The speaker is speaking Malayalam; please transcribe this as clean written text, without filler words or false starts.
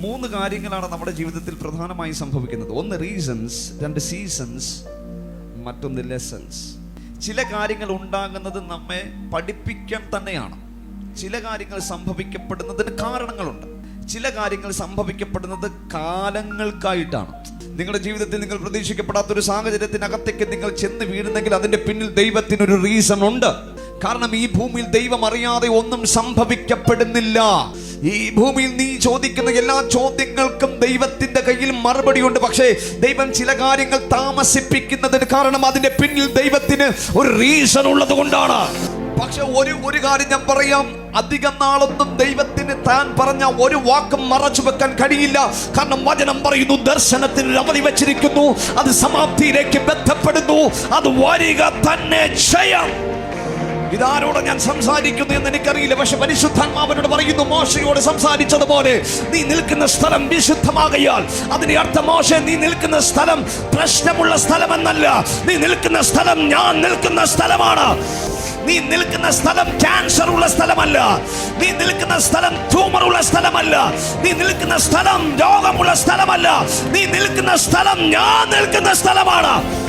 മൂന്ന് കാര്യങ്ങളാണ് നമ്മുടെ ജീവിതത്തിൽ പ്രധാനമായി സംഭവിക്കുന്നത്. ഒന്ന് റീസൺസ്, രണ്ട് സീസൺസ്, മറ്റൊന്ന് ലെസൺസ്. ചില കാര്യങ്ങൾ ഉണ്ടാകുന്നത് നമ്മെ പഠിപ്പിക്കാൻ തന്നെയാണ്. ചില കാര്യങ്ങൾ സംഭവിക്കപ്പെടുന്നതിന് കാരണങ്ങളുണ്ട്. ചില കാര്യങ്ങൾ സംഭവിക്കപ്പെടുന്നത് കാലങ്ങൾക്കായിട്ടാണ്. നിങ്ങളുടെ ജീവിതത്തിൽ നിങ്ങൾ പ്രതീക്ഷിക്കപ്പെടാത്തൊരു സാഹചര്യത്തിനകത്തേക്ക് നിങ്ങൾ ചെന്ന് വീഴുന്നെങ്കിൽ അതിന്റെ പിന്നിൽ ദൈവത്തിനൊരു റീസൺ ഉണ്ട്. കാരണം ഈ ഭൂമിയിൽ ദൈവം അറിയാതെ ഒന്നും സംഭവിക്കപ്പെടുന്നില്ല. ഈ ഭൂമിയിൽ നീ ചോദിക്കുന്ന എല്ലാ ചോദ്യങ്ങൾക്കും ദൈവത്തിന്റെ കയ്യിൽ മറുപടിയുണ്ട്. പക്ഷേ ദൈവം ചില കാര്യങ്ങൾ താമസിപ്പിക്കുന്നതിന് കാരണം അതിന്റെ പിന്നിൽ ദൈവത്തിന് ഒരു റീസൺ ഉള്ളത് കൊണ്ടാണ്. പക്ഷെ ഒരു കാര്യം ഞാൻ പറയാം, അധികം നാളൊന്നും ദൈവത്തിന് താൻ പറഞ്ഞ ഒരു വാക്കും മറച്ചു വെക്കാൻ കഴിയില്ല. കാരണം വചനം പറയുന്നു, ദർശനത്തിന് അവധി വെച്ചിരിക്കുന്നു, അത് സമാപ്തിയിലേക്ക് ബന്ധപ്പെടുന്നു, അത് വരിക തന്നെ ചെയ്യാം. ഇതാരോട് ഞാൻ സംസാരിക്കുന്നു എന്ന് എനിക്കറിയില്ല. പക്ഷെ പരിശുദ്ധാത്മാവനോട് പറയുന്നു, മോശയോട് സംസാരിച്ചതുപോലെ നീ നിൽക്കുന്ന സ്ഥലം വിശുദ്ധമാകയാൽ. അതിന്റെ അർത്ഥം, മോശെ നീ നിൽക്കുന്ന സ്ഥലം പ്രശ്നമുള്ള സ്ഥലമെന്നല്ല. നീ നിൽക്കുന്ന സ്ഥലം ഞാൻ നിൽക്കുന്ന സ്ഥലമാണ്. നീ നിൽക്കുന്ന സ്ഥലം ക്യാൻസർ ഉള്ള സ്ഥലമല്ല. നീ നിൽക്കുന്ന സ്ഥലം ട്യൂമർ ഉള്ള സ്ഥലമല്ല. നീ നിൽക്കുന്ന സ്ഥലം രോഗമുള്ള സ്ഥലമല്ല. നീ നിൽക്കുന്ന സ്ഥലം ഞാൻ നിൽക്കുന്ന സ്ഥലമാണ്.